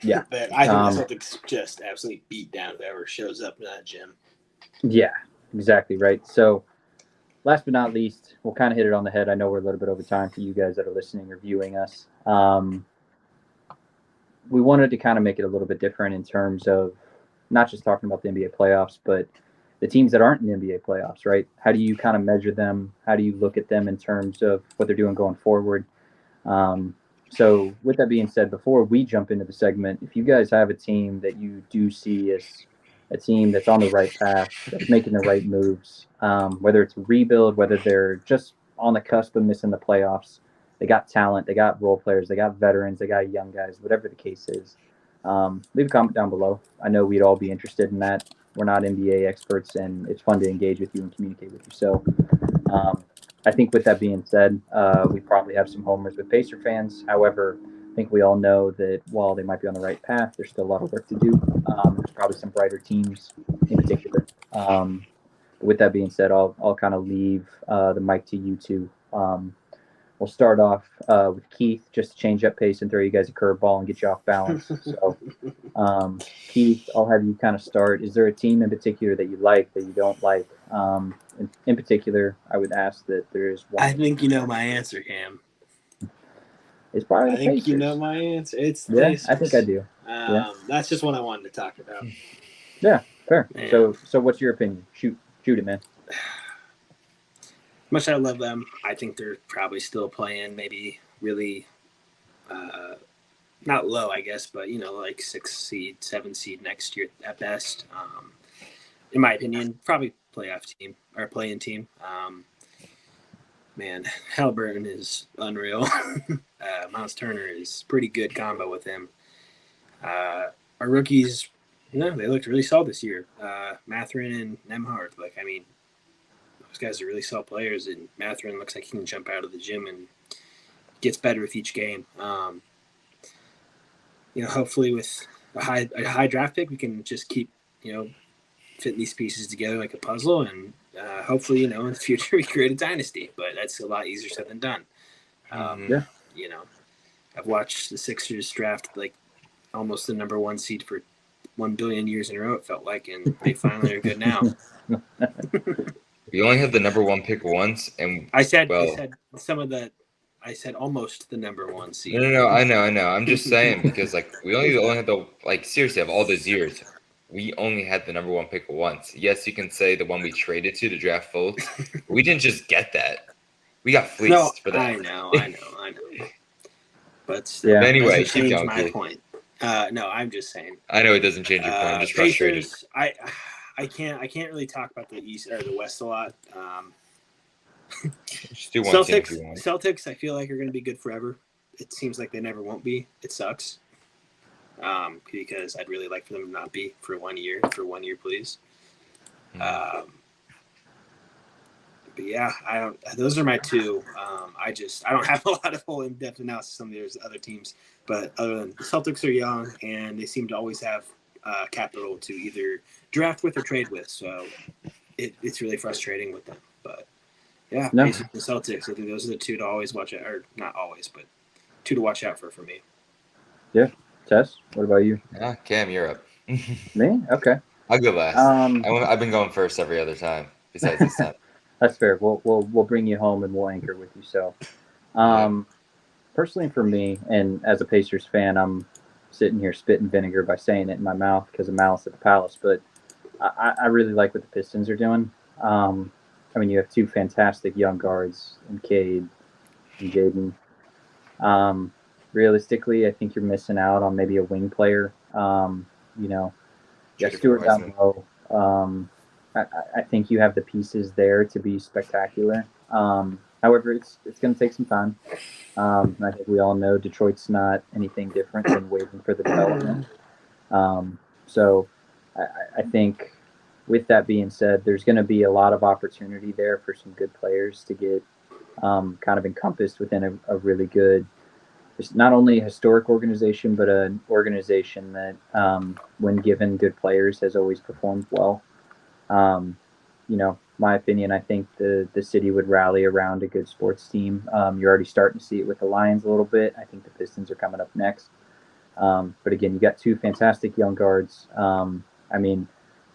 Yeah. But I think the Celtics just absolutely beat down whoever shows up in that gym. Yeah, exactly right. So last but not least, we'll kind of hit it on the head. I know we're a little bit over time for you guys that are listening or viewing us. We wanted to kind of make it a little bit different in terms of not just talking about the NBA playoffs, but the teams that aren't in the NBA playoffs, right? How do you kind of measure them? How do you look at them in terms of what they're doing going forward? So with that being said, before we jump into the segment, if you guys have a team that you do see as a team that's on the right path, that's making the right moves, whether it's a rebuild, whether they're just on the cusp of missing the playoffs, they got talent, they got role players, they got veterans, they got young guys, whatever the case is, leave a comment down below. I know we'd all be interested in that. We're not NBA experts, and it's fun to engage with you and communicate with you. So I think with that being said, we probably have some homers with Pacer fans. However, I think we all know that while they might be on the right path, there's still a lot of work to do. There's probably some brighter teams in particular. But with that being said, I'll kind of leave the mic to you two. We'll start off with Keith, just to change up pace and throw you guys a curveball and get you off balance. So, Keith, I'll have you kind of start. Is there a team in particular that you like, that you don't like? in particular, I would ask that there is one. I think you know my answer, Cam. It's probably I the think Pacers. you know my answer. It's the Yeah, Pacers. I think I do. Yeah. That's just what I wanted to talk about. Yeah, fair. Man. So what's your opinion? Shoot it, man. Much I love them, I think they're probably still playing maybe really not low, I guess, but like 6 seed, 7 seed next year at best. In my opinion, probably playoff team or play-in team. Man, Halliburton is unreal. Miles Turner is pretty good combo with him. Our rookies, they looked really solid this year. Mathurin and Nembhard, those guys are really solid players, and Mathurin looks like he can jump out of the gym and gets better with each game. Hopefully with a high draft pick, we can just keep, fitting these pieces together like a puzzle, and hopefully, in the future we create a dynasty. But that's a lot easier said than done. Yeah. I've watched the Sixers draft like almost the number 1 seed for 1 billion years in a row. It felt like, and they finally are good now. We only had the number 1 pick once, and I said almost the number 1 seed. No, I know. I'm just saying because we only had the seriously of all those years, we only had the number 1 pick once. Yes, you can say the one we traded to draft Fultz. We didn't just get that. We got fleeced for that. I know. But still, anyway, keep going. My point. No, I'm just saying. I know it doesn't change your point. I'm just frustrated. Pacers, I can't really talk about the East or the West a lot. Just do one team if you want. Celtics, I feel like are going to be good forever. It seems like they never won't be. It sucks. Because I'd really like for them to not be for 1 year. For 1 year, please. But yeah, I don't. Those are my two. I don't have a lot of whole in-depth analysis on those other teams. But other than the Celtics are young and they seem to always have capital to either draft with or trade with. So it's really frustrating with them. But yeah, Pacers and Celtics. I think those are the two to always watch out, or not always, but two to watch out for me. Yeah. Tess, what about you? Cam, you're up. Me? Okay. I'll go last. I've been going first every other time besides this time. That's fair. We'll bring you home and we'll anchor with you. So, personally for me, and as a Pacers fan, I'm sitting here spitting vinegar by saying it in my mouth because of Malice at the Palace. But I really like what the Pistons are doing. You have two fantastic young guards in Cade and Jaden. Realistically, I think you're missing out on maybe a wing player. Stewart down low. I think you have the pieces there to be spectacular. However, it's going to take some time. I think we all know Detroit's not anything different than waiting for the development. So I think with that being said, there's going to be a lot of opportunity there for some good players to get kind of encompassed within a really good, it's not only a historic organization, but an organization that, when given good players, has always performed well. My opinion, I think the city would rally around a good sports team. You're already starting to see it with the Lions a little bit. I think the Pistons are coming up next. But again, you got two fantastic young guards.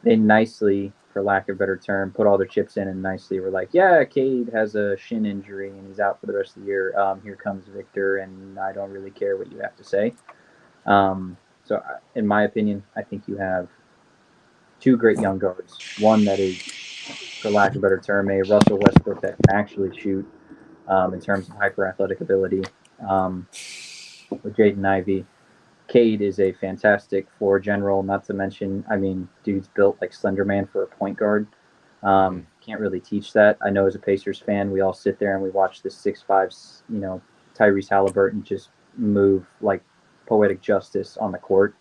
They nicely, for lack of a better term, put all their chips in and nicely were like, yeah, Cade has a shin injury and he's out for the rest of the year. Here comes Victor, and I don't really care what you have to say. So in my opinion, I think you have two great young guards. One that is, for lack of a better term, a Russell Westbrook that can actually shoot in terms of hyper-athletic ability with Jaden Ivey. Cade is a fantastic floor general, not to mention, dude's built like Slender Man for a point guard. Can't really teach that. I know as a Pacers fan, we all sit there and we watch this 6'5", Tyrese Halliburton just move like poetic justice on the court.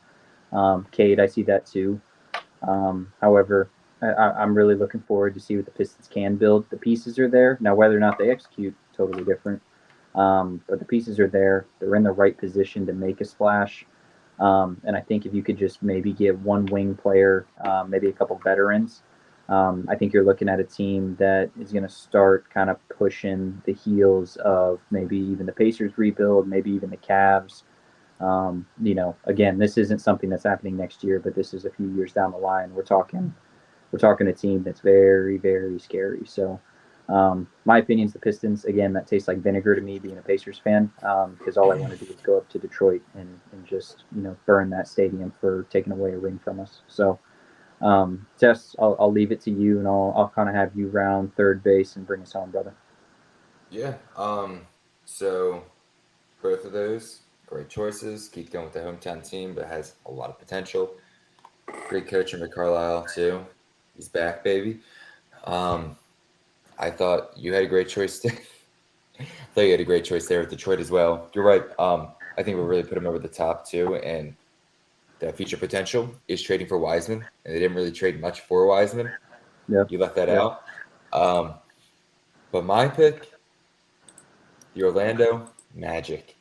Cade, I see that too. However, I'm really looking forward to see what the Pistons can build. The pieces are there. Now, whether or not they execute, totally different. But the pieces are there. They're in the right position to make a splash. And I think if you could just maybe get one wing player, maybe a couple veterans, I think you're looking at a team that is going to start kind of pushing the heels of maybe even the Pacers rebuild, maybe even the Cavs. Again, this isn't something that's happening next year, but this is a few years down the line. We're talking we're talking a team that's very, very scary. So, my opinion is the Pistons. Again, that tastes like vinegar to me, being a Pacers fan, because all I want to do is go up to Detroit and just burn that stadium for taking away a ring from us. So, Tess, I'll leave it to you, and I'll kind of have you round third base and bring us home, brother. Yeah. So both of those great choices. Keith going with the hometown team, but has a lot of potential. Great coach in Rick Carlisle too. He's back, baby. I thought you had a great choice there. I thought you had a great choice there with Detroit as well. You're right. I think we'll really put him over the top too, and that future potential is trading for Wiseman, and they didn't really trade much for Wiseman. Yeah, You left that out. But my pick, the Orlando Magic.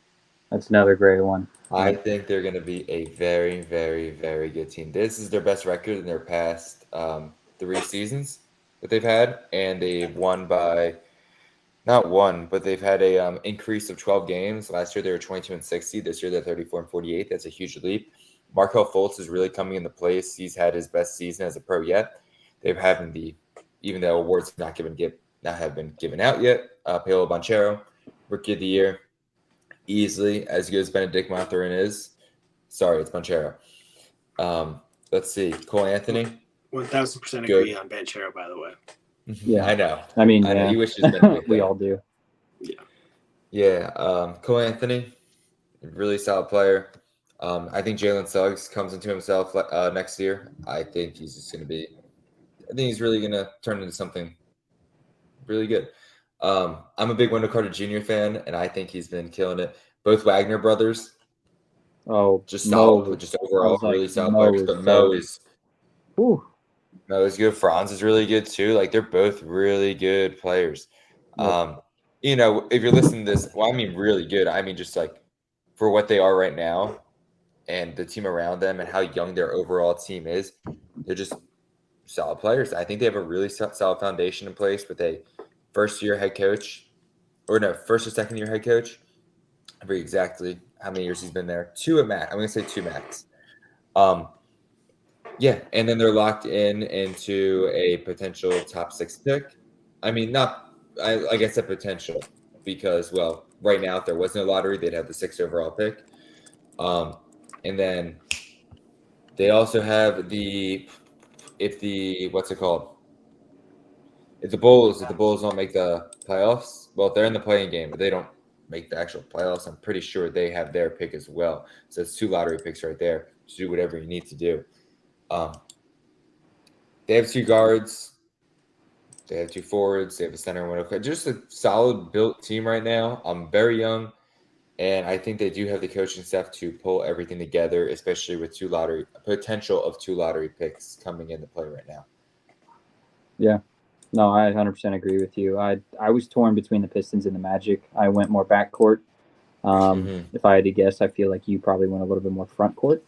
that's another great one. I think they're going to be a very, very, very good team. This is their best record in their past 3 seasons that they've had, and they've won by not one, but they've had a increase of 12 games. Last year they were 22-60. This year they're 34-48. That's a huge leap. Markelle Fultz is really coming into place. He's had his best season as a pro yet. They've had even though awards not have been given out yet. Paolo Banchero, Rookie of the Year, easily as good as Benedict Mathurin is. Sorry, it's Banchero. Let's see, Cole Anthony. 1,000% agree on Banchero, by the way. Yeah, I know. I mean, I know. You wish it was Benedict. we all do. Yeah. Cole Anthony, really solid player. I think Jalen Suggs comes into himself next year. I think he's just going to be. I think he's really going to turn into something really good. I'm a big Wendell Carter Jr. fan, and I think he's been killing it. Both Wagner brothers. Oh, just solid, Mo, just overall really solid Mo players. But Mo is good. Franz is really good too. Like they're both really good players. Yep. If you're listening to this, well, I mean really good. I mean just like for what they are right now and the team around them and how young their overall team is, they're just solid players. I think they have a really solid foundation in place with a first or second year head coach. I forget exactly how many years he's been there. 2 at max. I'm going to say 2 max. Yeah, and then they're locked into a potential top 6 pick. I mean, I guess a potential because, well, right now if there wasn't a lottery, they'd have the 6th overall pick. And then they also have if the Bulls don't make the playoffs, well, if they're in the playing game, but they don't make the actual playoffs, I'm pretty sure they have their pick as well. So it's 2 lottery picks right there to do whatever you need to do. They have 2 guards. They have 2 forwards. They have a center and one. Just a solid built team right now. I'm very young, and I think they do have the coaching staff to pull everything together, especially with 2 lottery picks coming into play right now. Yeah. No, I 100% agree with you. I was torn between the Pistons and the Magic. I went more backcourt. If I had to guess, I feel like you probably went a little bit more front court.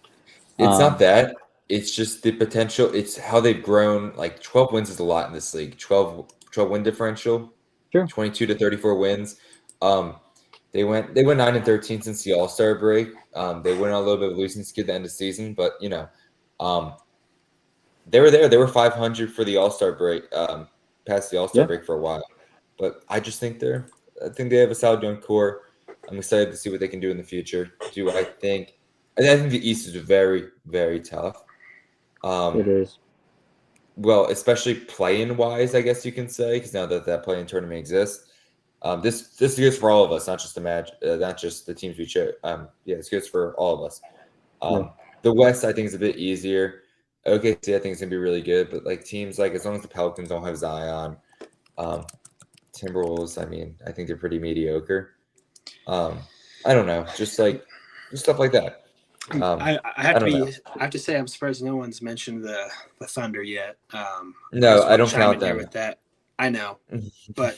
It's not that. It's just the potential. It's how they've grown. Like 12 wins is a lot in this league. 12 win differential. Sure. 22 to 34 wins. They went 9-13 since the All-Star break. They went on a little bit of a losing skid at the end of the season, but they were there. They were 500 for the All-Star break. Past the All-Star break for a while. But I just think I think they have a solid young core. I'm excited to see what they can do in the future. I think the East is very, very tough. It is. Well, especially play-in wise, I guess you can say, because now that play-in tournament exists, this is good for all of us, not just not just the teams we chose. It's good for all of us. The West, I think, is a bit easier. OKC, I think it's gonna be really good, but like teams like as long as the Pelicans don't have Zion, Timberwolves, I mean, I think they're pretty mediocre. I don't know, just stuff like that. I have to say I'm surprised no one's mentioned the Thunder yet. No, I don't count them with that. I know, but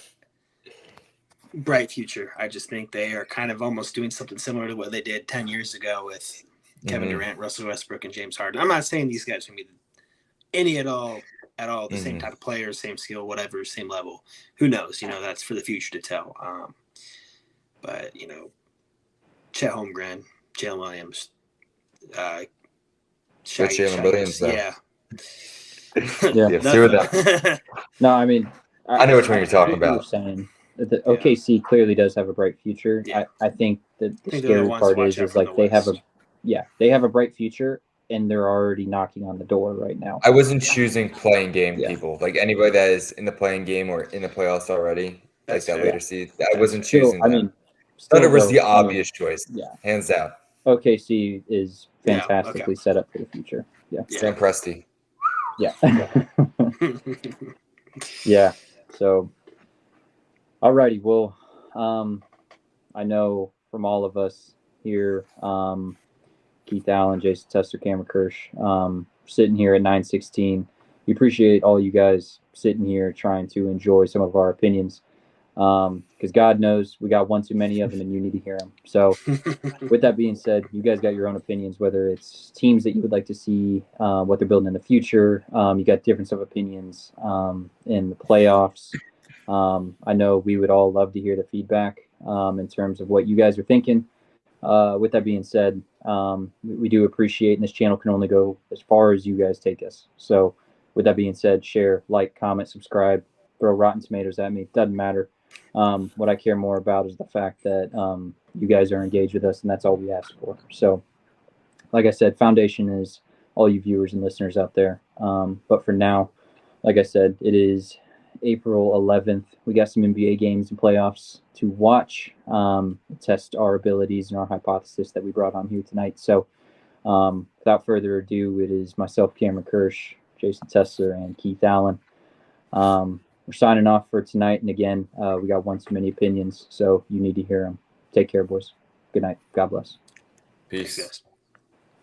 bright future. I just think they are kind of almost doing something similar to what they did 10 years ago with Kevin Durant, Russell Westbrook, and James Harden. I'm not saying these guys are going to be any at all the same type of players, same skill, whatever, same level. Who knows? That's for the future to tell. But Chet Holmgren, Jalen Williams, Jalen Williams, though. yeah. Yeah. Yeah, two of them. No, I mean, I know which one you're talking what you were about. saying that OKC clearly does have a bright future. Yeah. I think that the think they're the scary ones to part watch out is from like the they have West. they have a bright future and they're already knocking on the door right now. I wasn't choosing playing game Yeah. people. Like anybody that is in the playing game or in the playoffs already, That's like that fair. later seed. I wasn't Still, choosing I them. mean, still Thunder was though, the I mean, obvious choice, yeah, hands down. OKC is Yeah, fantastically okay. set up for the future. Yeah. Sam Presti. Yeah. Yeah. So, alrighty. Well, I know from all of us here, Keith Allen, Jason Tester, Cameron Kirsch, sitting here at 9:16. We appreciate all you guys sitting here trying to enjoy some of our opinions. Because God knows we got one too many of them and you need to hear them. So, with that being said, you guys got your own opinions, whether it's teams that you would like to see, what they're building in the future. You got difference of opinions in the playoffs. I know we would all love to hear the feedback in terms of what you guys are thinking. With that being said, we do appreciate, and this channel can only go as far as you guys take us. So, with that being said, share, like, comment, subscribe, throw Rotten Tomatoes at me. Doesn't matter. What I care more about is the fact that you guys are engaged with us, and that's all we ask for. So, like I said, foundation is all you viewers and listeners out there. But for now, like I said, it is April 11th. We got some NBA games and playoffs to watch, test our abilities and our hypothesis that we brought on here tonight. So, without further ado, it is myself, Cameron Kirsch, Jason Tessler, and Keith Allen. We're signing off for tonight. And again, we got one too many opinions, so you need to hear them. Take care, boys. Good night. God bless. Peace. Thanks, guys.